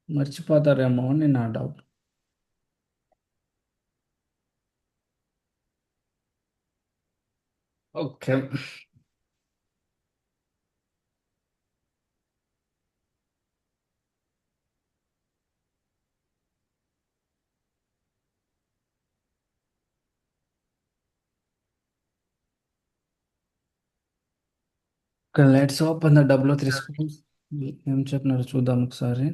మర్చిపోతారేమో అని నా doubt. Okay. Let's open the W3 schools. ఏం చెప్పినారు చూద్దాం ఒకసారి.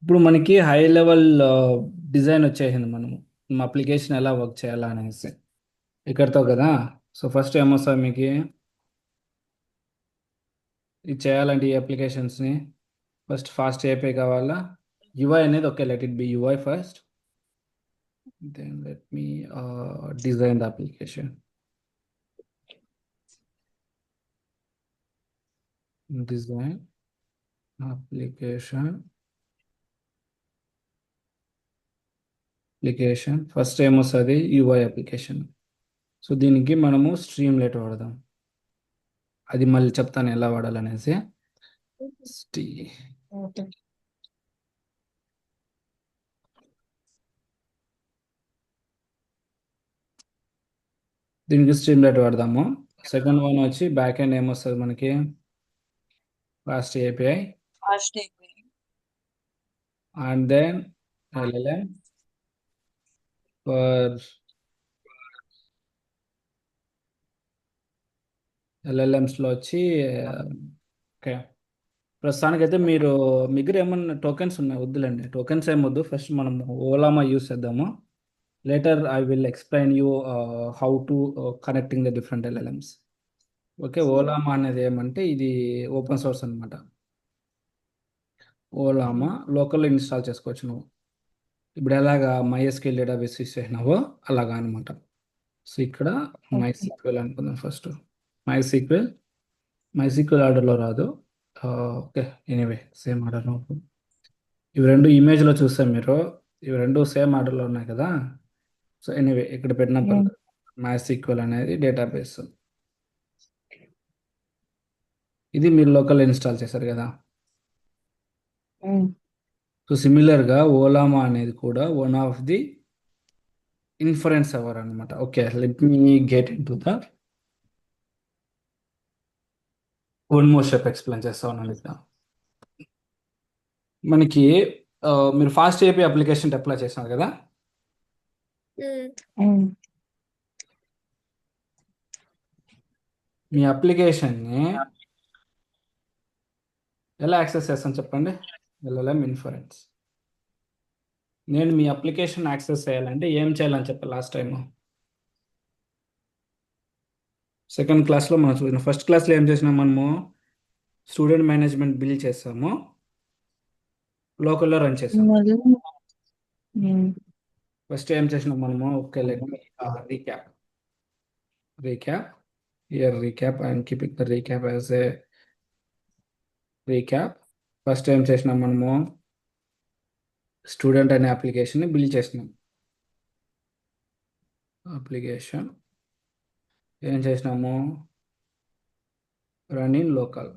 ఇప్పుడు మనకి హై లెవెల్ డిజైన్ వచ్చేసింది. మనము మా అప్లికేషన్ ఎలా వర్క్ చేయాలా అనేసి ఇక్కడతో కదా. సో ఫస్ట్ ఏమొస్తుంది మీకు ఇది చేయాలంటే ఈ అప్లికేషన్స్ని ఫస్ట్ ఫాస్ట్ ఏపీ కావాలా. యుఐ అనేది okay, let it be UI first. Then let me design the application. Design application. Application first ఏమొస్తుంది యుఐ అప్లికేషన్. సో దీనికి మనము స్ట్రీమ్లెట్ వాడదాం. అది మళ్ళీ చెప్తాను ఎలా వాడాలనేసి. స్టీ దీనికి స్ట్రీమ్లెట్ వాడదాము. సెకండ్ వన్ వచ్చి బ్యాక్ ఎండ్ ఏమొస్తుంది మనకి ఫాస్ట్ ఏపీఐ ఫాస్ట్ అయిపోయి అండ్ దెన్ ఎల్ఎల్ఎం ఫర్ ఎల్ఎల్ఎంస్లో వచ్చి ఓకే. ప్రస్తుతానికైతే మీరు మీ దగ్గర ఏమన్నా టోకెన్స్ ఉన్నాయి వద్దులేండి, టోకెన్స్ ఏం వద్దు. ఫస్ట్ మనం ఓలామా యూస్ చేద్దాము. Later I will explain you how to connecting the different LLMs. Okay. Ollama అనేది ఏమంటే ఇది ఓపెన్ సోర్స్ అనమాట. ఓలామా లోకల్లో ఇన్స్టాల్ చేసుకోవచ్చు నువ్వు. ఇప్పుడు ఎలాగా MySQL డేటాబేస్ యూస్ చేసినావో అలాగా అనమాట. సో ఇక్కడ MySQL అనుకుందాం ఫస్ట్. MySQL MySQL ఆర్డర్లో రాదు. Okay, anyway same order. ఇవి రెండు ఇమేజ్లో చూస్తే మీరు ఇవి రెండు సేమ్ ఆర్డర్లో ఉన్నాయి కదా. సో ఎనీవే ఇక్కడ పెట్టిన పర్లేదు. MySQL అనేది డేటాబేస్. ఇది మీరు లోకల్ ఇన్స్టాల్ చేశారు కదా. సో సిమిలర్గా ఓలామా అనేది కూడా వన్ ఆఫ్ ది ఇన్ఫరెన్స్ అవర్ అనమాట. Okay, let me get into the one more step explain చేస్తా ఉన్నాను ఇక్కడ. మనకి మీరు ఫాస్ట్ ఏపీ అప్లికేషన్ అప్లై చేస్తున్నారు కదా. మీ అప్లికేషన్ని ఎలా యాక్సెస్ చేస్తాను చెప్పండి. LLM inference. నేను మీ అప్లికేషన్ యాక్సెస్ చేయాలంటే ఏం చేయాలని చెప్పి లాస్ట్ టైం సెకండ్ క్లాస్లో మనం చూసిన ఫస్ట్ క్లాస్లో ఏం చేసినాం మనము స్టూడెంట్ మేనేజ్మెంట్ బిల్ చేస్తాము, లోకల్లో రన్ చేసాము. ఫస్ట్ ఏం చేసినాం మనము okay let me recap. Recap here recap I'm keeping the recap as a recap. First ఏం చేసినాం మనము స్టూడెంట్ అనే అప్లికేషన్ని బిల్డ్ చేసినాం. అప్లికేషన్ ఏం చేసినాము రన్ ఇన్ లోకల్.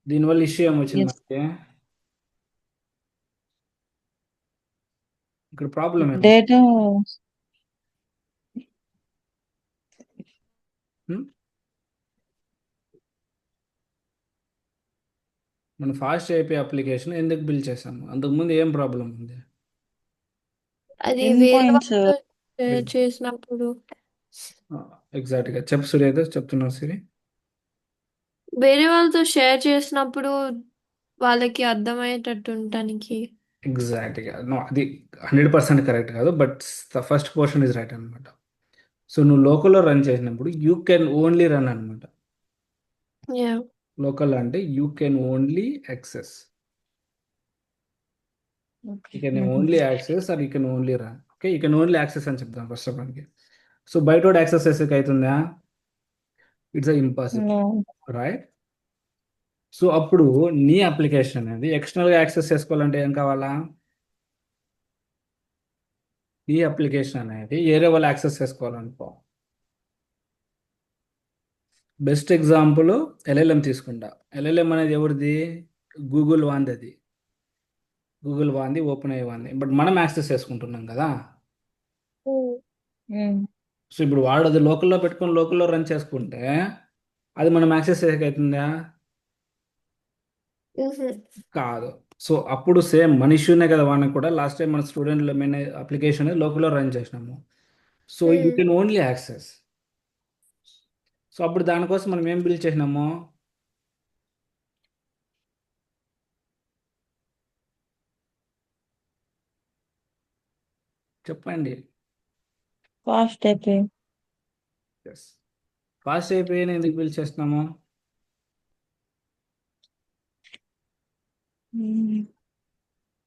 దీనివల్ల ఇష్యూ ఏమొచ్చింది మనకి ఇక్కడ ప్రాబ్లం ఏమో. డేటా హ్మ్? మన ఫాస్ట్ ఏపీ అప్లికేషన్ ఎందుకు బిల్డ్ చేసాము, అంతకుముందు ఏం ప్రాబ్లం ఉంది. అది ఎండ్ వేరే పాయింట్స్ వాళ్ళతో షేర్ చేసినప్పుడు ఎగ్జాక్ట్గా చెప్పు సూర్య, ఏదో చెప్తున్నావు సిరి. వేరే వాళ్ళతో షేర్ చేసినప్పుడు వాళ్ళకి అర్థమయ్యేటట్టు ఉండటానికి. ఎగ్జాక్ట్గా నో, అది 100% కరెక్ట్ కాదు, but the first portion is right అనమాట. సో నువ్వు లోకల్లో రన్ చేసినప్పుడు యూ కెన్ ఓన్లీ రన్ అనమాట. యా లోకల్ అంటే you can only access, you can only access or you can only run. Okay, you can only access అని చెప్తాను first of ఆల్కి. So బయట యాక్సెస్ చేసేకి అవుతుందా, ఇట్స్ ఇంపాసిబుల్, రైట్. సో అప్పుడు నీ అప్లికేషన్ అనేది ఎక్స్టర్నల్గా యాక్సెస్ చేసుకోవాలంటే ఏం కావాలా, నీ అప్లికేషన్ అనేది వేరే వాళ్ళు యాక్సెస్ చేసుకోవాలనుకో. బెస్ట్ ఎగ్జాంపుల్ ఎల్ఎల్ఎం తీసుకుంటా. ఎల్ఎల్ఎం అనేది ఎవరిది? గూగుల్ వాంది అది. గూగుల్ వాంది, ఓపెన్ ఐ వాంది. బట్ మనం యాక్సెస్ చేసుకుంటున్నాం కదా. సో ఇప్పుడు వాడు అది లోకల్లో పెట్టుకొని లోకల్లో రన్ చేసుకుంటే అది మనం యాక్సెస్ చేయగలుగుతుందా? కాదు. సో అప్పుడు సేమ్ మనిషినే కదా వాడిని కూడా లాస్ట్ టైం మన స్టూడెంట్ అప్లికేషన్ లోకల్లో రన్ చేసినాము. So you can only access. So అప్పుడు దానికోసం మనం ఏం బిల్డ్ చేసినాము? చెప్పండి. ఫాస్ట్ అయిపోయి ఎస్. ఫాస్ట్ అయిపోయి ఎందుకు బిల్డ్ చేస్తున్నాము?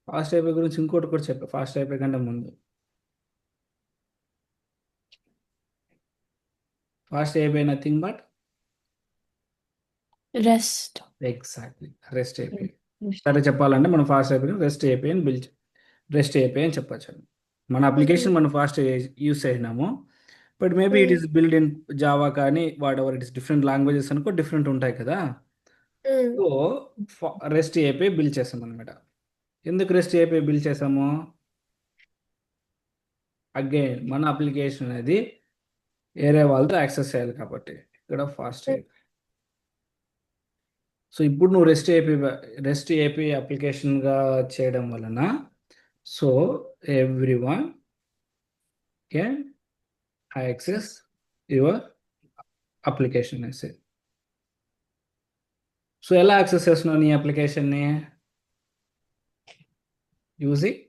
ఫాస్ట్ అయిపోయి గురించి ఇంకోటి కూడా చెప్పా, ఫాస్ట్ అయిపోయి కంటే ముందు. ఫాస్ట్ అయిపోయి nothing but rest. Exactly rest అయిపోయి. సరే చెప్పాలంటే మనం ఫాస్ట్ అయిపోయి రెస్ట్ అయిపోయి అని బిల్డ్ రెస్ట్ అయిపోయి అని చెప్పచ్చు. మన అప్లికేషన్ మనం ఫాస్ట్ యూస్ చేసినాము. But maybe it is build in Java కానీ whatever it is different languages అనుకో డిఫరెంట్ ఉంటాయి కదా. సో రెస్ట్ అయిపోయి బిల్డ్ చేసాం అనమాట. ఎందుకు రెస్ట్ అయిపోయి బిల్డ్ చేసాము? అగైన్ మన అప్లికేషన్ అనేది వేరే వాళ్ళతో యాక్సెస్ చేయాలి కాబట్టి ఇక్కడ ఫాస్ట్ అయిపోయి. సో ఇప్పుడు నువ్వు రెస్ట్ ఏపీ అప్లికేషన్గా చేయడం వలన so everyone can access your application అనేసి. సో ఎలా యాక్సెస్ చేస్తున్నావు నీ అప్లికేషన్ని? యూజింగ్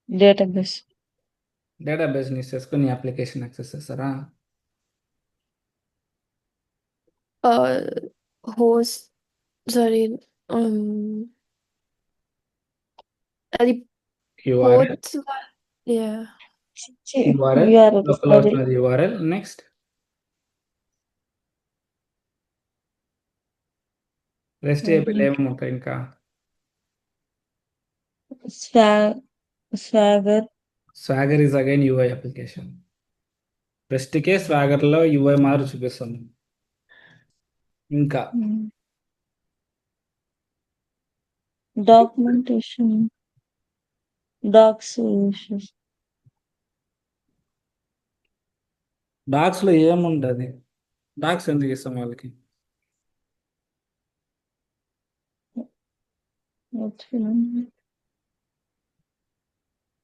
డేటాబేస్ డేటాబేస్ని యూస్ చేసుకొని నీ అప్లికేషన్ యాక్సెస్ చేస్తారా? హోస్ట్ సారీ అది URL ports. Yeah. URL URL local sorry. వస్తున్నది యూఆర్ఎల్. నెక్స్ట్ రెస్ట్ ఏపీలో ఏమేమి ఉంటాయి ఇంకా? Swagger Swagger is again UI application. రెస్ట్కే స్వాగర్లో యూఐ మాదిరి చూపిస్తుంది. ఇంకా డాక్యుమెంటేషన్ డాక్స్ డాక్స్లో ఏముంటుంది? డాక్స్ ఎందుకు ఇస్తాం వాళ్ళకి?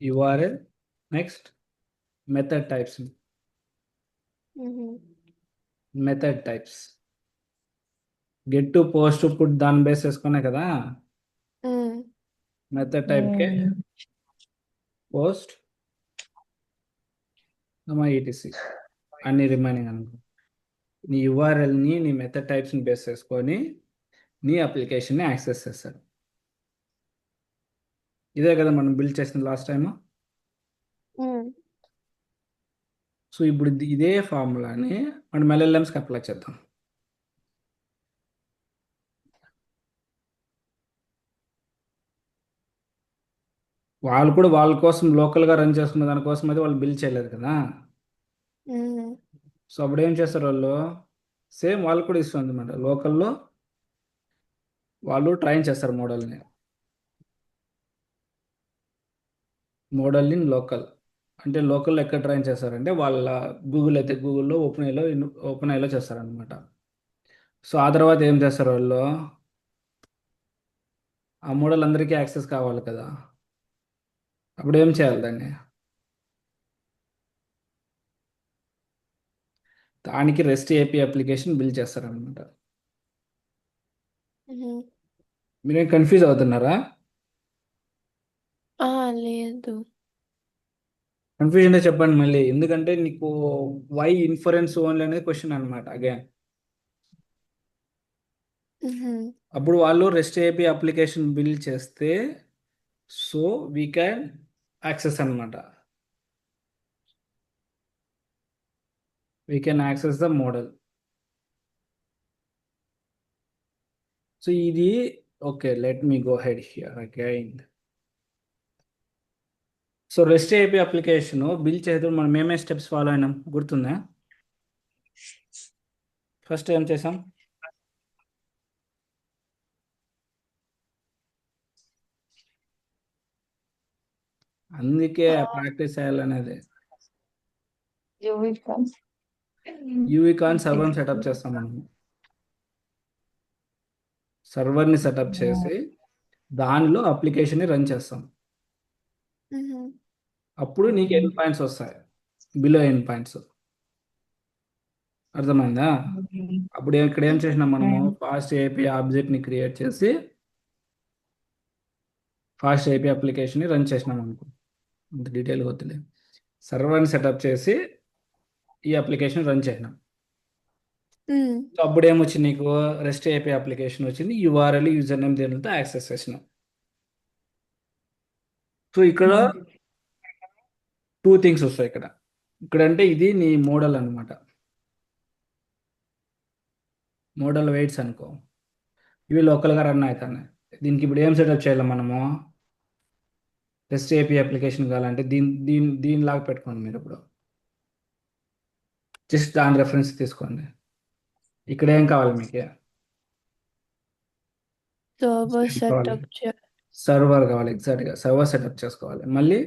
URL next method types. Method types get to post put దాన్ని బేస్ చేసుకునే కదా. మెథడ్ టైప్కే పోస్ట్ ఈటీసీ అన్ని రిమైనింగ్ అనుకో. నీ యూఆర్ఎల్ని నీ మెథడ్ టైప్స్ని బేస్ చేసుకొని నీ అప్లికేషన్ని యాక్సెస్ చేస్తాడు. ఇదే కదా మనం బిల్డ్ చేసిన లాస్ట్ టైం. సో ఇప్పుడు ఇదే ఫార్ములాని మనం ఎల్ఎల్ఎంస్కి అప్లై చేద్దాం. వాళ్ళు కూడా వాళ్ళ కోసం లోకల్గా రన్ చేసుకున్న దానికోసం అయితే వాళ్ళు బిల్డ్ చేయలేదు కదా. సో అప్పుడు ఏం చేస్తారు వాళ్ళు? సేమ్ వాళ్ళు కూడా ఇస్తుంది అనమాట. లోకల్లో వాళ్ళు ట్రైన్ చేస్తారు మోడల్ని లోకల్. అంటే లోకల్లో ఎక్కడ ట్రైన్ చేస్తారంటే వాళ్ళ గూగుల్ అయితే గూగుల్లో, ఓపెన్ ఐలో చేస్తారనమాట. సో ఆ తర్వాత ఏం చేస్తారు వాళ్ళు? ఆ మోడల్ అందరికీ యాక్సెస్ కావాలి కదా. అప్పుడు ఏం చేయాలి దాన్ని? దానికి రెస్ట్ ఏపీ అప్లికేషన్ బిల్డ్ చేస్తారనమాట. మీరేం కన్ఫ్యూజ్ అవుతున్నారా? లేదు. కన్ఫ్యూజన్ చెప్పండి మళ్ళీ, ఎందుకంటే నీకు వై ఇన్ఫరెన్స్ ఓన్లీ అనేది క్వశ్చన్ అనమాట అగైన్. అప్పుడు వాళ్ళు రెస్ట్ ఏపీ అప్లికేషన్ బిల్డ్ చేస్తే సో వీ క్యాన్ యాక్సెస్ అనమాట. We can access the model. So ఇది okay, let me go head here again. So REST API application build చేసేటప్పుడు మనం ఏమేమి స్టెప్స్ ఫాలో అయినాం గుర్తుందా? ఫస్ట్ ఏం చేసాం? అందుకే ప్రాక్టీస్ చేయాలనేది. UV comes. యూవీ కాన్ సర్వర్ని సెటప్ చేస్తాం మనం. సర్వర్ని సెటప్ చేసి దానిలో అప్లికేషన్ని రన్ చేస్తాం. Mm-hmm. అప్పుడు నీకు ఎండ్ పాయింట్స్ వస్తాయి, బిలో ఎండ్ పాయింట్స్. అర్థమైందా? అప్పుడు ఇక్కడ ఏం చేసినాం మనము? ఫాస్ట్ ఏపీ ఆబ్జెక్ట్ని క్రియేట్ చేసి ఫాస్ట్ ఏపీ అప్లికేషన్ని రన్ చేసినాం అనుకో. అంత డీటెయిల్గా వద్దులే. సర్వర్ని సెటప్ చేసి ఈ అప్లికేషన్ రన్ చేసినాం. Mm. సో అప్పుడు ఏమొచ్చింది నీకు? రెస్ట్ ఏపీ అప్లికేషన్ వచ్చింది, యూఆర్ఎల్ యూజర్ నేమ్ దేనితో యాక్సెస్ చేసినాం. సో ఇక్కడ టూ థింగ్స్ వస్తాయి ఇక్కడ. ఇక్కడ అంటే ఇది నీ మోడల్ అనమాట. మోడల్ వెయిట్స్ అనుకో, ఇవి లోకల్గా రన్ అవుతాయి. దీనికి ఇప్పుడు ఏం సెటప్ చేయాలి మనము? రెస్ట్ ఏపీ అప్లికేషన్ కావాలంటే దీనిలాగా పెట్టుకోండి. మీరు ఇప్పుడు జస్ట్ దాని రెఫరెన్స్ తీసుకోండి. ఇక్కడ ఏం కావాలి మీకు? Server ఏం కావాలి? setup check. సర్వర్ కావాలి. ఎగ్జాక్ట్గా సర్వర్ సెటప్ చేసుకోవాలి. మళ్ళీ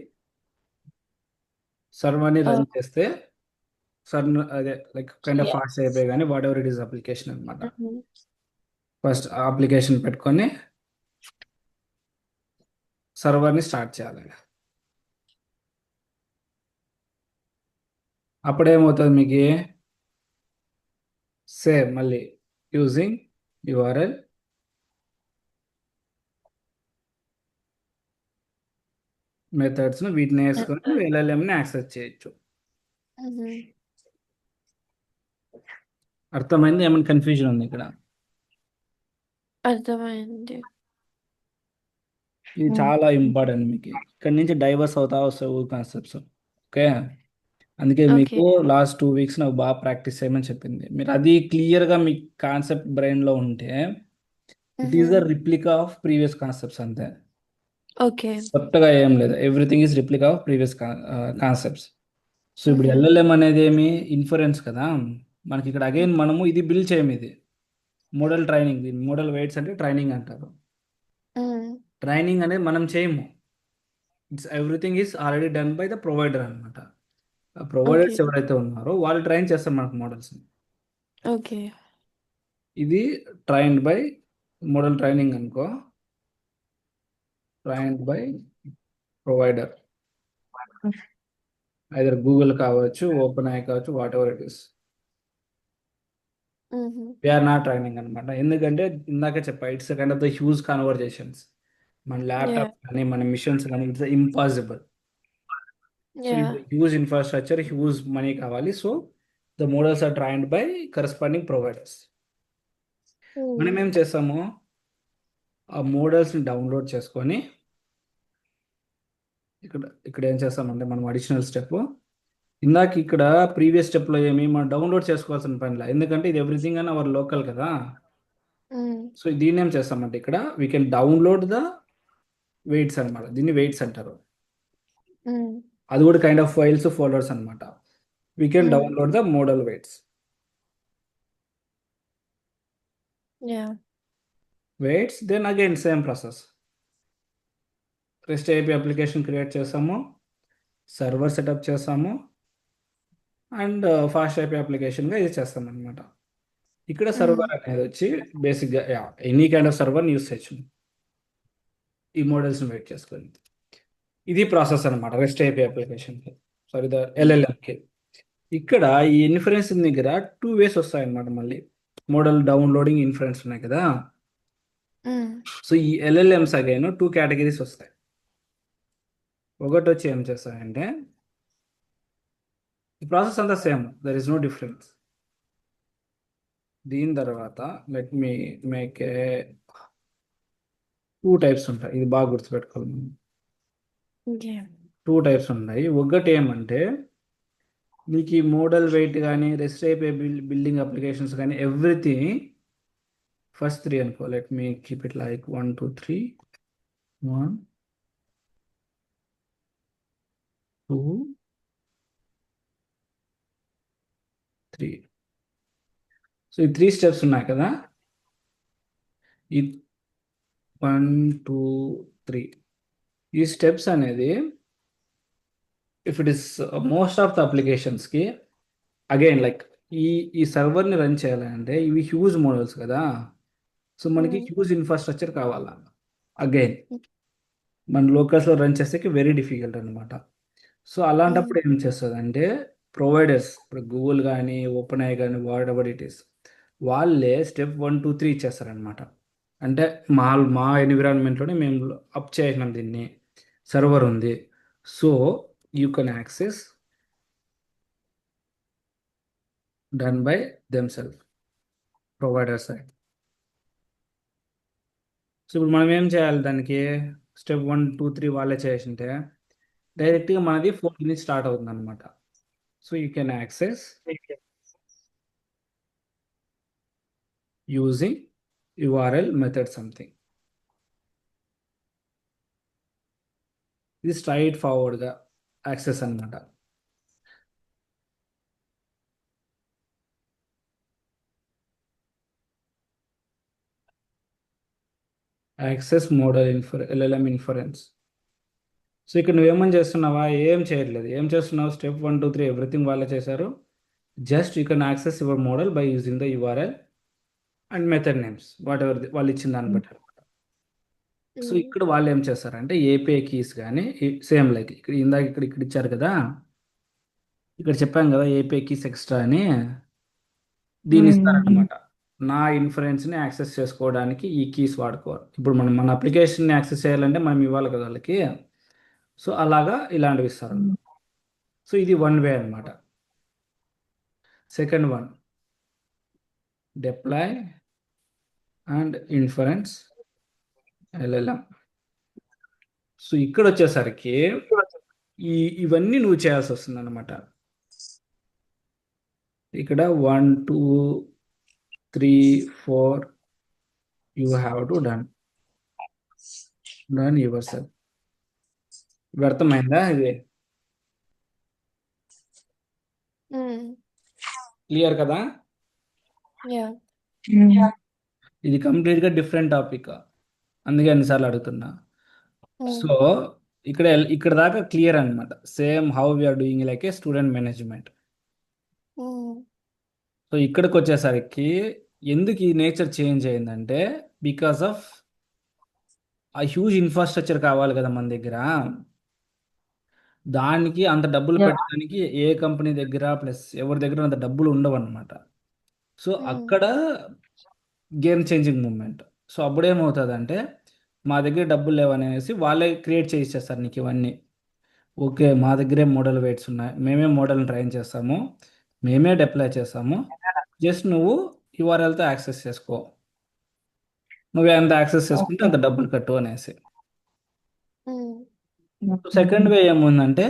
సర్వర్ని రన్ చేస్తే అదే లైక్ కైండ్ ఆఫ్ ఫాస్ట్ అయిపోయి కానీ whatever it is application అనమాట. Mm-hmm. ఫస్ట్ అప్లికేషన్ పెట్టుకొని సర్వర్ని స్టార్ట్ చేయాలి. అప్పుడేమవుతుంది మీకు? సేమ్ మళ్ళీ యూజింగ్ యూఆర్ఎల్ మెథడ్స్ను వీటిని వేసుకొని ఎల్ఎల్ఎంని యాక్సెస్ చేయొచ్చు. Mm-hmm. అర్థమైంది? ఏమైనా కన్ఫ్యూజన్ ఉంది ఇక్కడ? అర్థమైంది. ఇది చాలా ఇంపార్టెంట్ మీకు. ఇక్కడ నుంచి డైవర్స్ అవుతా వస్తాయి కాన్సెప్ట్స్. ఓకే, అందుకే మీకు లాస్ట్ 2 weeks నాకు బాగా ప్రాక్టీస్ చేయమని చెప్పింది. మీరు అది క్లియర్గా మీ కాన్సెప్ట్ బ్రెయిన్లో ఉంటే it is the replica of previous concepts అంతే. ఓకే. కొత్తగా ఏం లేదు. Everything is replica of previous concepts. So ఇప్పుడు ఎల్ఎల్ఎం అనేది ఏమి? ఇన్ఫరెన్స్ కదా. మనకి ఇక్కడ అగైన్ మనము ఇది బిల్డ్ చేయము. ఇది మోడల్ ట్రైనింగ్. దీని మోడల్ వెయిట్స్ అంటే ట్రైనింగ్ అంటారు. ట్రైనింగ్ అనేది మనం చేయము. It's everything is already done by the provider అనమాట. ప్రొవైడర్స్ ఎవరైతే ఉన్నారో వాళ్ళు ట్రైన్ చేస్తారు మనకు మోడల్స్ని. ఓకే. ఇది ట్రైన్డ్ బై మోడల్ ట్రైనింగ్ అనుకో, trained by provider. Either Google కావచ్చు, ఓపెన్ ఐ కావచ్చు, whatever it is. We're not training అనమాట. ఎందుకంటే ఇందాక చెప్పా, it's kind of the huge conversations. మన ల్యాప్టాప్ కానీ మన మిషన్స్ కానీ it's impossible. So huge infrastructure, huge money కావాలి. So the models are trained by corresponding providers. మనం ఏం చేస్తాము? ఆ మోడల్స్ని డౌన్లోడ్ చేసుకొని ఇక్కడ ఏం చేస్తామంటే మనం అడిషనల్ స్టెప్, ఇందాక ఇక్కడ ప్రీవియస్ స్టెప్లో ఏమి మనం డౌన్లోడ్ చేసుకోవాల్సిన పనిలా, ఎందుకంటే ఇది ఎవ్రీథింగ్ అని అవర్ లోకల్ కదా. సో దీన్ని ఏం చేస్తామంటే ఇక్కడ we can download the weights అనమాట. దీన్ని వెయిట్స్ అంటారు. అది కూడా కైండ్ ఆఫ్ ఫైల్స్, ఫోల్డర్స్ అనమాట. We can download the model weights. Weights then again same process. Rest API application create చేసాము, సర్వర్ సెటప్ చేసాము, అండ్ ఫాస్ట్ ఏపీ అప్లికేషన్గా ఇది చేస్తాం అనమాట. ఇక్కడ సర్వర్ అనేది వచ్చి బేసిక్గా ఎనీ కైండ్ ఆఫ్ సర్వర్ని యూస్ చేయొచ్చు ఈ మోడల్స్ని వెయిట్ చేసుకొని. ఇది ప్రాసెస్ అనమాట రెస్ట్ ఏపీ అప్లికేషన్కి, సారీ ద ఎల్ఎల్ఎంకి. ఇక్కడ ఈ ఇన్ఫరెన్స్ దగ్గర 2 ways వస్తాయన్నమాట. మళ్ళీ మోడల్ డౌన్లోడింగ్, ఇన్ఫరెన్స్ ఉన్నాయి కదా. సో ఈ ఎల్ఎల్ఎంస్ అగైన్ 2 categories వస్తాయి. ఒకటి వచ్చి ఏం చేస్తాయంటే ఈ ప్రాసెస్ అంతా same, there is no difference. దీని తర్వాత let me make a 2 types ఉంటాయి. ఇది బాగా గుర్తుపెట్టుకోవాలి. 2 types ఉన్నాయి. ఒకటి ఏమంటే నీకు ఈ మోడల్ వెయిట్ కానీ రెస్ట్ అయిపోయే బిల్డింగ్ అప్లికేషన్స్ కానీ ఎవ్రీథింగ్ ఫస్ట్ 3 అనుకో. Let me keep it like 1 2 3 1 2, 3. So ఈ 3 స్టెప్స్ ఉన్నాయి కదా, ఈ 1, 2, 3 ఈ స్టెప్స్ అనేది if it is most of the అప్లికేషన్స్కి అగైన్ లైక్ ఈ ఈ సర్వర్ని రన్ చేయాలంటే ఇవి హ్యూజ్ మోడల్స్ కదా, సో మనకి హ్యూజ్ ఇన్ఫ్రాస్ట్రక్చర్ కావాలా. అగైన్ మన లోకల్స్లో రన్ చేసేకి వెరీ డిఫికల్ట్ అనమాట. సో అలాంటప్పుడు ఏం చేస్తుంది అంటే ప్రొవైడర్స్, ఇప్పుడు గూగుల్ కానీ ఓపెన్ ఐ కానీ వాట్ ఎవర్ ఇట్ ఈస్, వాళ్ళే స్టెప్ 1, 2, 3 ఇచ్చేస్తారనమాట. అంటే మా ఎన్విరాన్మెంట్లోనే మేము అప్ చేసినాం దీన్ని, సర్వర్ ఉంది, so you can access done by themself, provider side. So ఇప్పుడు మనం ఏం చేయాలి, దానికి స్టెప్ 1, 2, 3 వాళ్ళే చేసింటే డైరెక్ట్గా మనది 4 నుంచి స్టార్ట్ అవుతుంది అనమాట. So you can access using URL method something. ఇది స్ట్రైట్ ఫార్వర్డ్గా యాక్సెస్ అనమాట. Access model LLM inference. So ఇక్కడ నువ్వేమని చేస్తున్నావా, ఏం చేయట్లేదు. ఏం చేస్తున్నావు, స్టెప్ 1, 2, 3 ఎవ్రీథింగ్ వాళ్ళే చేశారు. Just you can access your model by using the URL and method names what ever వాళ్ళు ఇచ్చిన దాన్ని బట్టి అనమాట. సో ఇక్కడ వాళ్ళు ఏం చేస్తారంటే API కీస్ కానీ సేమ్ లైక్ ఇక్కడ ఇందాక ఇక్కడ ఇచ్చారు కదా, ఇక్కడ చెప్పాం కదా API కీస్ ఎక్స్ట్రా అని, దీన్ని ఇస్తారనమాట. నా ఇన్ఫరెన్స్ని యాక్సెస్ చేసుకోవడానికి ఈ కీస్ వాడుకోవాలి. ఇప్పుడు మనం మన అప్లికేషన్ని యాక్సెస్ చేయాలంటే మనం ఇవ్వాలి కదా వాళ్ళకి, సో అలాగా ఇలాంటివి ఇస్తారు. సో ఇది వన్ వే అనమాట. Second one, deploy and inference LLM. So ఇక్కడ వచ్చేసరికి ఇవన్నీ నువ్వు చేయాల్సి వస్తుంది అనమాట. ఇక్కడ 1, 2, 3, 4 you have to done your self. ఇప్పుడు అర్థమైందా, ఇది క్లియర్ కదా. Yeah. ఇది కంప్లీట్గా డిఫరెంట్ టాపిక్, అందుకే అన్నిసార్లు అడుగుతున్నా. సో ఇక్కడ దాకా క్లియర్ అనమాట. Same how we're doing like a student management. So ఇక్కడికి వచ్చేసరికి ఎందుకు ఈ నేచర్ చేంజ్ అయిందంటే because of a huge infrastructure కావాలి కదా మన దగ్గర. దానికి అంత డబ్బులు పెట్టడానికి ఏ కంపెనీ దగ్గర ప్లస్ ఎవరి దగ్గర అంత డబ్బులు ఉండవు అనమాట. సో అక్కడ గేమ్ చేంజింగ్ మూమెంట్. సో అప్పుడేమవుతుందంటే మా దగ్గర డబ్బులు లేవనేసి వాళ్ళే క్రియేట్ చేసేస్తారు నీకు ఇవన్నీ. ఓకే, మా దగ్గరే మోడల్ వెయిట్స్ ఉన్నాయి, మేమే మోడల్ని ట్రైన్ చేస్తాము, మేమే డిప్లాయ్ చేస్తాము, జస్ట్ నువ్వు URLతో యాక్సెస్ చేసుకో, నువ్వు ఎంత యాక్సెస్ చేసుకుంటే అంత డబ్బులు కట్టు అనేసి. సెకండ్ వే ఏముందంటే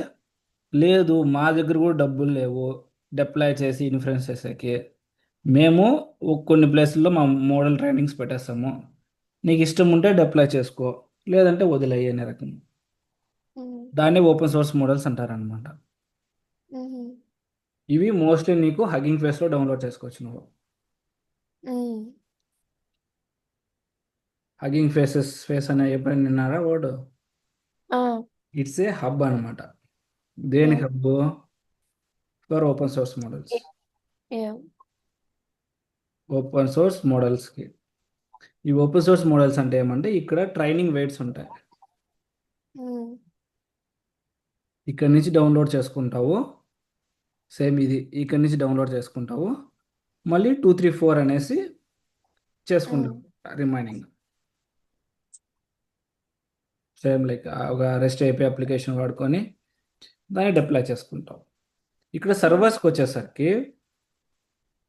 లేదు మా దగ్గర కూడా డబ్బులు లేవు డిప్లాయ్ చేసి ఇన్ఫ్లుయెన్స్ చేసేకి, మేము కొన్ని ప్లేసుల్లో మా మోడల్ ట్రైనింగ్స్ పెట్టేస్తాము, నీకు ఇష్టం ఉంటే డిప్లాయ్ చేసుకో లేదంటే వదిలేయి అనే రకం. దాన్ని ఓపెన్ సోర్స్ మోడల్స్ అంటారనమాట. ఇవి మోస్ట్లీ నీకు హగ్గింగ్ ఫేస్లో డౌన్లోడ్ చేసుకోవచ్చు నువ్వు. హగ్గింగ్ ఫేస్ అనే ఎప్పుడైనా విన్నారా వర్డ్? ఇట్స్ ఏ హబ్ అనమాట. దేని hub? For open source models. Open source మోడల్స్కి. ఈ ఓపెన్ సోర్స్ మోడల్స్ అంటే ఏమంటే ఇక్కడ ట్రైనింగ్ వెయిట్స్ ఉంటాయి, ఇక్కడ నుంచి డౌన్లోడ్ చేసుకుంటావు. సేమ్ ఇది ఇక్కడ నుంచి డౌన్లోడ్ చేసుకుంటావు, మళ్ళీ 2, 3, 4 అనేసి చేసుకుంటావు రిమైనింగ్. సేమ్ లైక్ ఒక REST API అప్లికేషన్ వాడుకొని దాన్ని డిప్లాయ్ చేసుకుంటావు. ఇక్కడ సర్వర్స్కి వచ్చేసరికి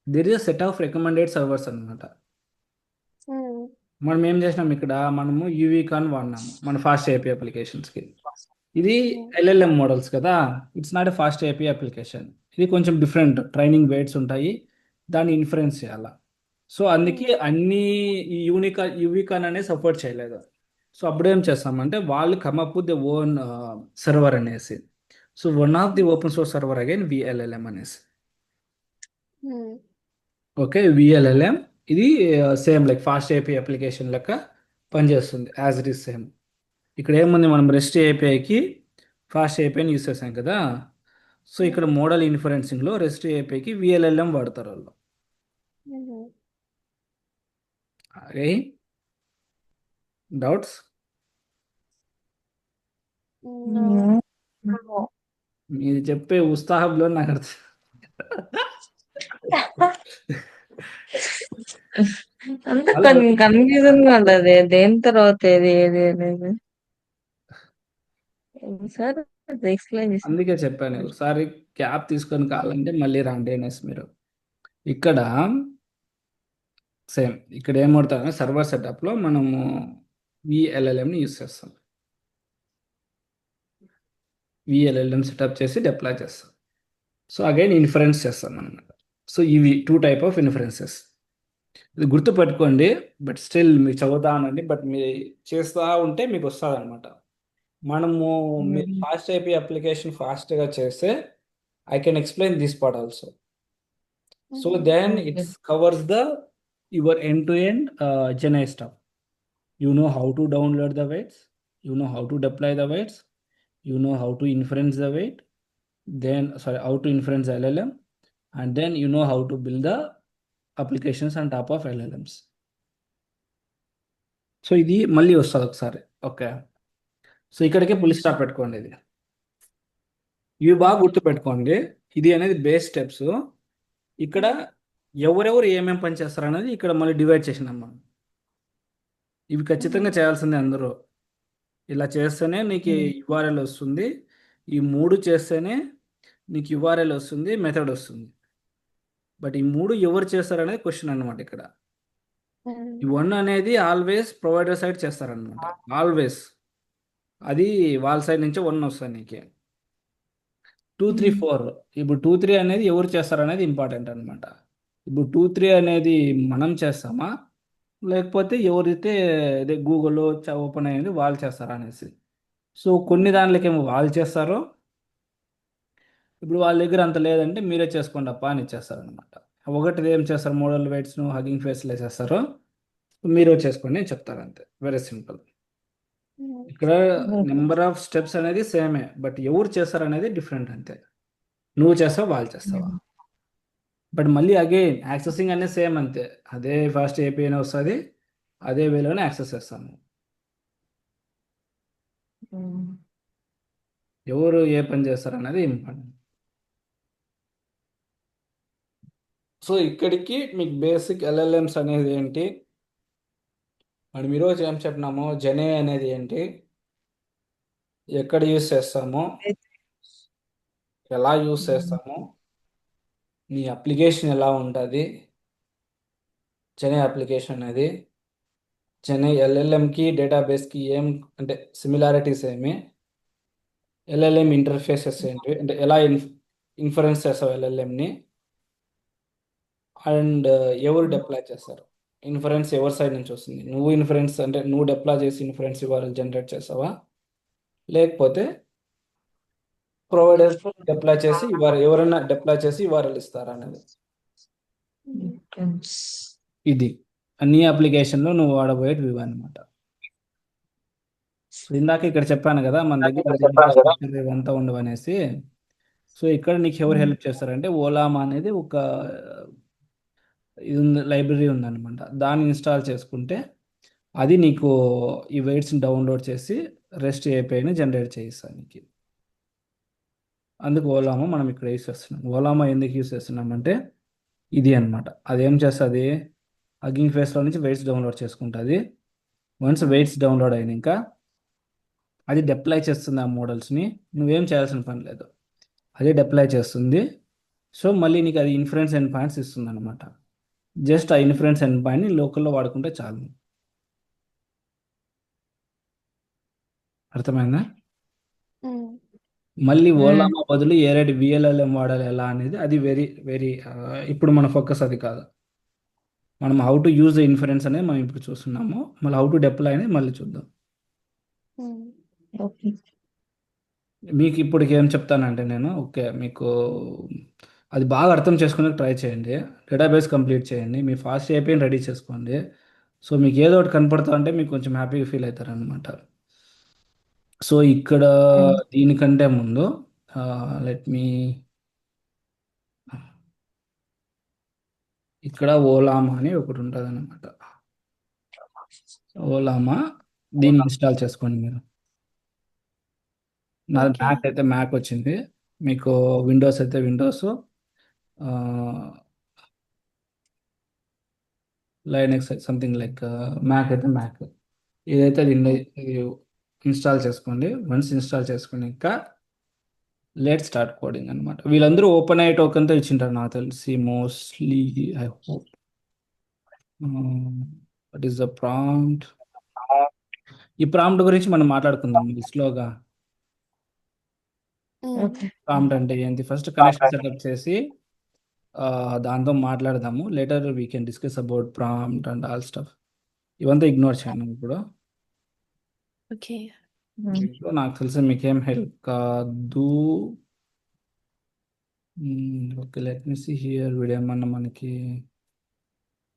there is a set of recommended servers అనమాట. మనం ఏం చేసినాం ఇక్కడ, మనము UVCon వాడినాము మన ఫాస్ట్ API అప్లికేషన్స్కి. ఇది LLM మోడల్స్ కదా, it's not a fast API application. ఇది కొంచెం డిఫరెంట్, ట్రైనింగ్ వెయిట్స్ ఉంటాయి, దాన్ని ఇన్ఫరెన్స్ చేయాల. సో అందుకే అన్ని UVCon అనేది సపోర్ట్ చేయలేదు. సో అప్పుడేం చేస్తామంటే వాళ్ళు come up with the own server అనేసి, so one of the open source server again vLLM అనేసి. ఓకే, విఎల్ఎల్ఎం ఇది same like fast API application లెక్క పనిచేస్తుంది, యాజ్ ఇట్ ఈస్ సేమ్. ఇక్కడ ఏముంది, మనం రెస్ట్ ఏపీఐకి ఫాస్ట్ ఏపీఐని యూస్ చేసాం కదా. సో ఇక్కడ మోడల్ ఇన్ఫరెన్సింగ్లో రెస్ట్ ఏపీఐకి విఎల్ఎల్ఎం వాడతారు వాళ్ళు. అరే డౌట్స్? No. No. మీరు చెప్పే ఉత్సాహంలో నాకు అర్థం. అంత అలా కన్ఫ్యూజన్ గా ఉండదు దేని తర్వాత ఏది అనేది. సార్ ఎక్స్ప్లెయిన్ చేసి అందుకే చెప్పాను, ఒకసారి క్యాప్ తీసుకొని కావాలంటే మళ్ళీ రండి అనేసి. మీరు ఇక్కడ సేమ్ ఇక్కడ ఏం వాడతారంటే సర్వర్ సెటప్లో మనము విఎల్ఎల్ఎంని యూస్ చేస్తాం. విఎల్ఎల్ఎం సెటప్ చేసి డిప్లాయ్ చేస్తాం. సో అగైన్ ఇన్ఫరెన్స్ చేస్తాం అనమాట. సో ఇవి 2 టైప్ ఆఫ్ ఇన్ఫరెన్సెస్. ఇది గుర్తుపెట్టుకోండి, బట్ స్టిల్ మీరు చదువుతా ఉండండి, బట్ మీరు చేస్తూ ఉంటే మీకు వస్తుంది అనమాట. మనము మీరు ఫాస్ట్ అయిపోయి అప్లికేషన్ ఫాస్ట్గా చేస్తే I can explain this part also. So then it's covers the your end to end GenAI stuff. You know how to download the weights, you know how to deploy the weights, you know how to inference the weight, then how to inference the LLM, and then you know how to build the applications on top of LLMs. So ఇది మళ్ళీ వస్తుంది ఒకసారి. Okay, so ఇక్కడికే పులి stop పెట్టుకోండి. ఇది ఇవి బాగా గుర్తుపెట్టుకోండి. ఇది అనేది బేస్ స్టెప్స్. ఇక్కడ ఎవరెవరు ఏమేమి పని చేస్తారు అనేది ఇక్కడ మళ్ళీ డివైడ్ చేసినాం మనం. ఇవి ఖచ్చితంగా చేయాల్సిందే అందరూ. ఇలా చేస్తేనే నీకు యుఆర్ఎల్ వస్తుంది. ఈ 3 చేస్తేనే నీకు యుఆర్ఎల్ వస్తుంది, మెథడ్ వస్తుంది. బట్ ఈ 3 ఎవరు చేస్తారనేది క్వశ్చన్ అనమాట. ఇక్కడ ఈ 1 అనేది ఆల్వేస్ ప్రొవైడర్ సైడ్ చేస్తారనమాట, ఆల్వేస్. అది వాళ్ళ సైడ్ నుంచి 1 వస్తుంది నీకే. 2, 3, 4 ఇప్పుడు 2, 3 అనేది ఎవరు చేస్తారనేది ఇంపార్టెంట్ అనమాట. ఇప్పుడు 2, 3 అనేది మనం చేస్తామా, లేకపోతే ఎవరైతే అదే గూగుల్లో ఓపెన్ అయ్యింది వాళ్ళు చేస్తారా అనేసి. సో కొన్ని దాంట్లోకేమో వాళ్ళు చేస్తారు. ఇప్పుడు వాళ్ళ దగ్గర అంత లేదంటే మీరే చేసుకోండి అప్ప అని ఇచ్చేస్తారనమాట. ఒకటి ఏం చేస్తారు, మోడల్ వెయిట్స్ను హగింగ్ ఫేస్లు వేసేస్తారు, మీరే చేసుకోండి అని చెప్తారు, అంతే. Very simple. ఇక్కడ నెంబర్ ఆఫ్ స్టెప్స్ అనేది సేమే, బట్ ఎవరు చేస్తారు అనేది డిఫరెంట్, అంతే. నువ్వు చేస్తావా వాళ్ళు చేస్తావా. బట్ మళ్ళీ అగైన్ యాక్సెసింగ్ అనేది సేమ్, అంతే. అదే ఫాస్ట్ ఏపీఐ వస్తుంది, అదే వేలోనే యాక్సెస్ చేస్తాము. ఎవరు ఏ పని చేస్తారు అనేది ఇంపార్టెంట్. సో ఇక్కడికి మీకు బేసిక్ ఎల్ఎల్ఎంస్ అనేది ఏంటి, మనం ఈరోజు ఏం చెప్పినాము, జెనే అనేది ఏంటి, ఎక్కడ యూస్ చేస్తాము, ఎలా యూస్ చేస్తాము, నీ అప్లికేషన్ ఎలా ఉంటుంది, జెనే అప్లికేషన్ అనేది, జెనే ఎల్ఎల్ఎంకి డేటాబేస్కి ఏం అంటే సిమిలారిటీస్ ఏమి, ఎల్ఎల్ఎం ఇంటర్ఫేసెస్ ఏంటి, అంటే ఎలా ఇన్ఫరెన్స్ చేస్తావు ఎల్ఎల్ఎంని, అండ్ ఎవరు డిప్లాయ్ చేస్తారు, ఇన్ఫరెన్స్ ఎవరి సైడ్ నుంచి వస్తుంది, నువ్వు ఇన్ఫరెన్స్ అంటే నువ్వు డిప్లాయ్ చేసి ఇన్ఫరెన్స్ యూఆర్ఎల్ జనరేట్ చేస్తావా, లేకపోతే ప్రొవైడర్ డిప్లాయ్ చేసి ఎవరైనా డిప్లాయ్ చేసి యూఆర్ఎల్ ఇస్తారా అనేది. ఇది అన్ని అప్లికేషన్లో నువ్వు వాడబోయేది ఇవి అనమాట. సో ఇందాక ఇక్కడ చెప్పాను కదా మన దగ్గర ఇన్ఫ్రాస్ట్రక్చర్ ఇవంతా ఉండవు అనేసి. సో ఇక్కడ నీకు ఎవరు హెల్ప్ చేస్తారంటే ఓలామా అనేది ఒక ఇది లైబ్రరీ ఉందన్నమాట. దాన్ని ఇన్స్టాల్ చేసుకుంటే అది నీకు ఈ వెయిట్స్ని డౌన్లోడ్ చేసి రెస్ట్ ఏపీఐని జనరేట్ చేయిస్తాను నీకు. అందుకు ఓలామా మనం ఇక్కడ యూస్ చేస్తున్నాం. ఓలామా ఎందుకు యూస్ చేస్తున్నామంటే ఇది అనమాట. అదేం చేస్తుంది, హగ్గింగ్ ఫేస్లో నుంచి వెయిట్స్ డౌన్లోడ్ చేసుకుంటుంది. వన్స్ వెయిట్స్ డౌన్లోడ్ అయినాక అది డిప్లాయ్ చేస్తుంది ఆ మోడల్స్ని. నువ్వేం చేయాల్సిన పని లేదు, అదే డిప్లాయ్ చేస్తుంది. సో మళ్ళీ నీకు అది ఇన్ఫరెన్స్ ఎండ్ పాయింట్స్ ఇస్తుంది అనమాట. జస్ట్ ఆ ఇన్ఫరెన్స్ ఎండ్ పాయింట్ని లోకల్లో వాడుకుంటే చాలు. అర్థమైందా? మళ్ళీ ఓలామా బదులు ఏ రేట్ విఎల్ఎల్ఎం వాడాలి ఎలా అనేది అది వెరీ వెరీ ఇప్పుడు మన ఫోకస్ అది కాదు. మనం how to use the inference అనేది మనం ఇప్పుడు చూస్తున్నాము. మళ్ళీ హౌ టు డిప్లాయ్ అనేది మళ్ళీ చూద్దాం. ఓకే మీకు ఇప్పటికి ఏం చెప్తానంటే నేను ఓకే మీకు అది బాగా అర్థం చేసుకునే ట్రై చేయండి. డేటాబేస్ కంప్లీట్ చేయండి. మీ ఫాస్ట్ ఏపీఐని రెడీ చేసుకోండి. సో మీకు ఏదో ఒకటి కనపడుతా ఉంటే మీకు కొంచెం హ్యాపీగా ఫీల్ అవుతారనమాట. సో ఇక్కడ ఉమ్, దీనికంటే ముందు లెట్ మీ ఇక్కడ ఓలామా అని ఒకటి ఉంటుంది అనమాట. ఓలామా దీన్ని ఇన్స్టాల్ చేసుకోండి మీరు. నాది ఓకే. మ్యాక్ అయితే మ్యాక్ వచ్చింది. మీకు విండోస్ అయితే Windows, Linux something like Mac అయితే మ్యాక్. ఏదైతే అది హ్మ్. ఇన్స్టాల్ చేసుకోండి. వన్స్ ఇన్స్టాల్ చేసుకుని ఇంకా లెట్ స్టార్ట్ కోడింగ్ అనమాట. వీళ్ళందరూ ఓపెన్ ఐ టోకెన్తో ఇచ్చింటారు నాకు తెలిసి mostly. I hope. What is the prompt? ఈ ప్రాంప్ట్ గురించి మనం మాట్లాడుకుందాం స్లోగా. హ్మ్. ఓకే. ప్రాంప్ట్ అంటే ఏంటి? ఫస్ట్ కనెక్షన్ సెటప్ చేసి దాంతో మాట్లాడదాము. Later we can discuss about prompt and all stuff. ఇవంతా ఇగ్నోర్ చేయండి ఇప్పుడు. ఓకే. ఉమ్, దీంట్లో నాకు తెలిసి మీకేం హెల్ప్ కాదు. Okay, let me see here. వీడు ఏమన్నా మనకి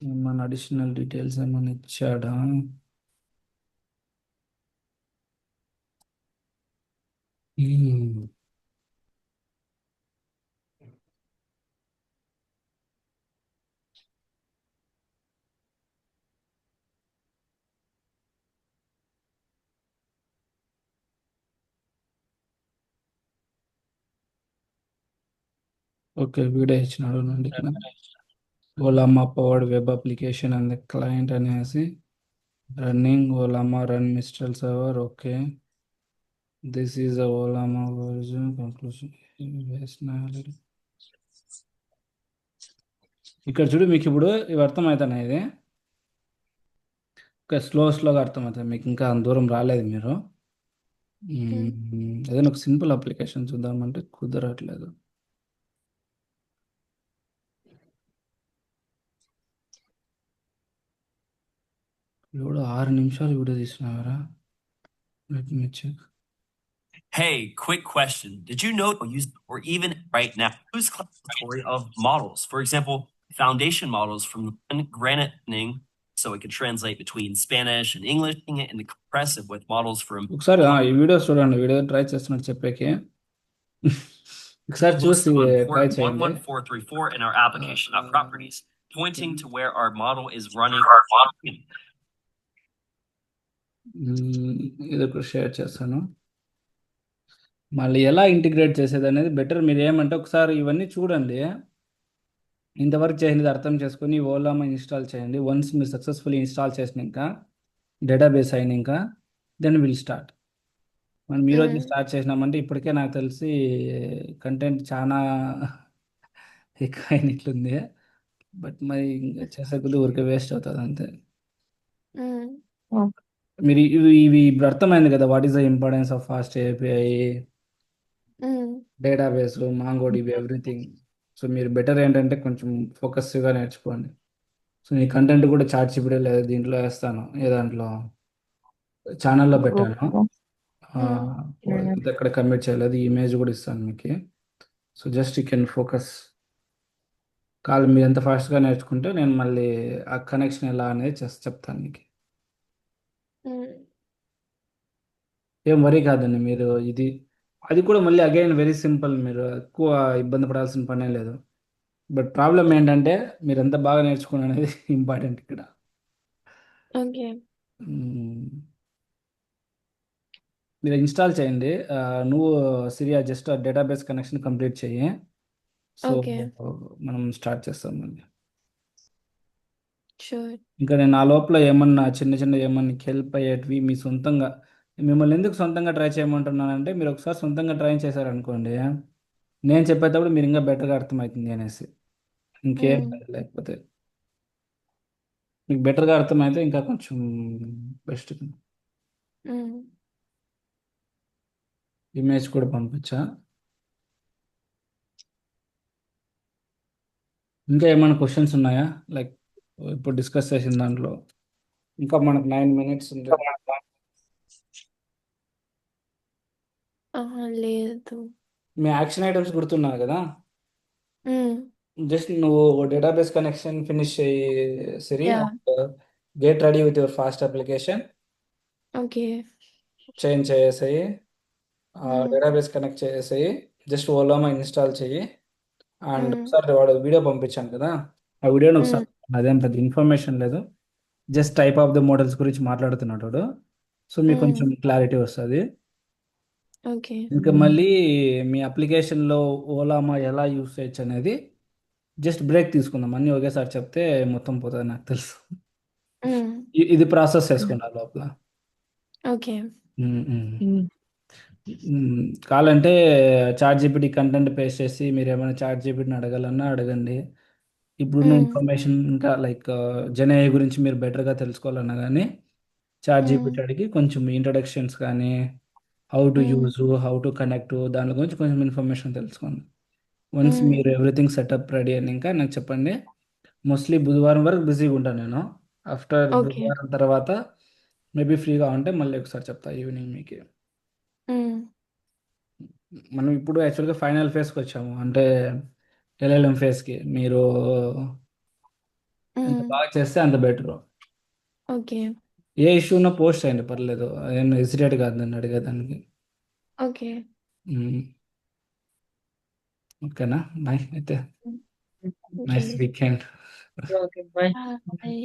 ఏమన్నా అడిషనల్ డీటెయిల్స్ ఏమన్నా ఇచ్చాడా? ఓకే, వీడియో ఇచ్చినాడు నుండి Ollama powered web application and client అనేసి running Ollama run Mistral server. Okay, this is Ollama version conclusion. ఇక్కడ చూడు, మీకు ఇప్పుడు ఇవి అర్థమవుతున్నాయి. ఇది ఇంకా స్లోగా అర్థమవుతుంది మీకు. ఇంకా అంత దూరం రాలేదు మీరు. హ్మ్. ఏదైనా ఒక సింపుల్ అప్లికేషన్ చూద్దామంటే కుదరట్లేదు. ఇప్పుడు 6 నిమిషాలు వీడియో తీసినారా? Let me check. Hey, quick question. Did you know use or even right now use classification of models? For example, foundation models from Granite so it can translate between Spanish and English and compressive with models from ఒకసారి ఈ video చూడండి. Video try చేస్తున్నట్టు చెప్పాకే ఒకసారి చూసి listed on try port చేయండి. 11434 in our application of properties, pointing to where our model is running. ఇది ఒకటి share చేస్తాను. మళ్ళీ ఎలా ఇంటిగ్రేట్ చేసేది అనేది బెటర్. మీరు ఏమంటే ఒకసారి ఇవన్నీ చూడండి. ఇంతవరకు చేసింది అర్థం చేసుకొని ఓలామా ఇన్స్టాల్ చేయండి. వన్స్ మీరు సక్సెస్ఫుల్లీ ఇన్స్టాల్ చేసినాక డేటాబేస్ అయినాక దెన్ విల్ స్టార్ట్. మనం ఈరోజు హ్మ్. స్టార్ట్ చేసినామంటే ఇప్పటికే నాకు తెలిసి కంటెంట్ చాలా ఎక్కువ అయినట్లుంది. బట్ మరి ఇంకా చేసే కొద్ది ఊరికే వేస్ట్ అవుతుంది అంతే. హ్మ్. ఓకే. మీరు ఇవి ఇప్పుడు అర్థమైంది కదా, what is the importance of fast API, hmm. Database, MongoDB, everything. So మీరు బెటర్ ఏంటంటే కొంచెం ఫోకస్గా నేర్చుకోండి. సో ఈ కంటెంట్ కూడా చాట్ జీపీటీ లేదా దీంట్లో వేస్తాను. ఏ దాంట్లో ఛానల్లో పెట్టాను. గ్రూప్లో. ఉమ్, ఇది ఎక్కడ కమిట్ చేయలేదు. ఈ ఇమేజ్ కూడా ఇస్తాను మీకు. So just you can focus. Call మీరు ఎంత ఫాస్ట్గా నేర్చుకుంటే నేను మళ్ళీ ఆ కనెక్షన్ ఎలా అనేది చెప్తాను మీకు. హ్మ్. ఏం వరీ కాదండి మీరు. అది కూడా మళ్ళీ అగైన్ వెరీ సింపుల్. మీరు ఎక్కువ ఇబ్బంది పడాల్సిన పనే లేదు. బట్ ప్రాబ్లం ఏంటంటే మీరు ఎంత బాగా నేర్చుకున్నారు అనేది ఇంపార్టెంట్ ఇక్కడ. ఓకే. మ్మ్. మీరు ఇన్స్టాల్ చేయండి. నువ్వు సిరియా జస్ట్ డేటాబేస్ కనెక్షన్ కంప్లీట్ చేయి. So okay. మనం స్టార్ట్ చేస్తాం మళ్ళీ. షూర్. ఇంకా నేను ఆ లోపల ఏమన్నా చిన్న చిన్న ఏమన్నా హెల్ప్ అయ్యేటివి మీ సొంతంగా మిమ్మల్ని ఎందుకు సొంతంగా ట్రై చేయమంటున్నానంటే మీరు ఒకసారి సొంతంగా ట్రై చేశారనుకోండి, నేను చెప్పేటప్పుడు మీరు ఇంకా బెటర్గా అర్థమవుతుంది అనేసి. ఇంకేం హ్మ్. లేదు. లేకపోతే మీకు బెటర్గా అర్థమైతే ఇంకా కొంచెం బెస్ట్. హ్మ్. ఇమేజ్ కూడా పంపించా. ఇంకా ఏమైనా క్వశ్చన్స్ ఉన్నాయా? లైక్ ఇప్పుడు డిస్కస్ చేసిన దాంట్లో ఇంకా మనకు 9 minutes ఉంది. ఆహా! లేదు. మీ యాక్షన్ ఐటమ్స్ గుర్తున్నాయి కదా? హ్మ్. జస్ట్ నువ్వు డేటాబేస్ కనెక్షన్ ఫినిష్ చేయి Siri, yeah! And get ready with your fast application okay. Change చేసేయి. హ్మ్. డేటాబేస్ కనెక్ట్ చేసేయి. జస్ట్ ఓలామా ఇన్స్టాల్ చెయ్యి. And hmm. ఒకసారి వాడు వీడియో పంపించాను కదా, ఆ వీడియోని హ్మ్. ఒకసారి అదేం పెద్ద ఇన్ఫర్మేషన్ లేదు, just type of the models గురించి మాట్లాడుతున్నాడు వాడు. సో మీకు హ్మ్. కొంచెం క్లారిటీ వస్తుంది. ఓకే. ఇంకా మళ్ళీ మీ అప్లికేషన్లో ఓలామా ఎలా యూస్ చేయొచ్చు అనేది జస్ట్ బ్రేక్ తీసుకుందాం. అన్నీ ఒకేసారి చెప్తే మొత్తం పోతుంది నాకు తెలుసు. హ్మ్. ఇది ప్రాసెస్ చేసుకుంటా లోపల. ఓకే. ఉమ్, ఉమ్. కావాలంటే చాట్ జీపీటీ కంటెంట్ పేస్ట్ చేసి మీరు ఏమైనా చాట్ జీపీటీని అడగాలన్నా అడగండి. ఇప్పుడున్న హ్మ్. ఇన్ఫర్మేషన్ ఇంకా లైక్ జెన్ఏఐ గురించి మీరు బెటర్గా తెలుసుకోవాలన్నా కానీ చాట్ హ్మ్. జీపీటీ అడిగి కొంచెం ఇంట్రడక్షన్స్ కానీ హౌ టు హ్మ్. యూజ్, హౌ టు కనెక్ట్, దాని గురించి కొంచెం ఇన్ఫర్మేషన్ తెలుసుకోండి. వన్స్ హ్మ్. మీరు ఎవ్రీథింగ్ సెటప్ రెడీ అని ఇంకా నాకు చెప్పండి. మోస్ట్లీ బుధవారం వరకు బిజీగా ఉంటాను నేను. After okay. బుధవారం తర్వాత మేబీ ఫ్రీగా ఉంటే మళ్ళీ ఒకసారి చెప్తా ఈవినింగ్ మీకు. హ్మ్. మనం ఇప్పుడు యాక్చువల్గా ఫైనల్ ఫేజ్కి వచ్చాము, అంటే ఎల్ఎల్ఎం ఫేజ్కి. మీరు ఎంత హ్మ్. బాగా చేస్తే అంత బెటరు. ఓకే. ఏ ఇష్యూ ఉన్నా పోస్ట్ చేయండి, పర్లేదు. నేను హెసిటేట్ కాదు నన్ను అడిగేదానికి. ఓకే. మ్మ్. ఓకేనా? బాయ్ అయితే. హ్మ్. Nice okay. Weekend. Okay. Bye. Bye.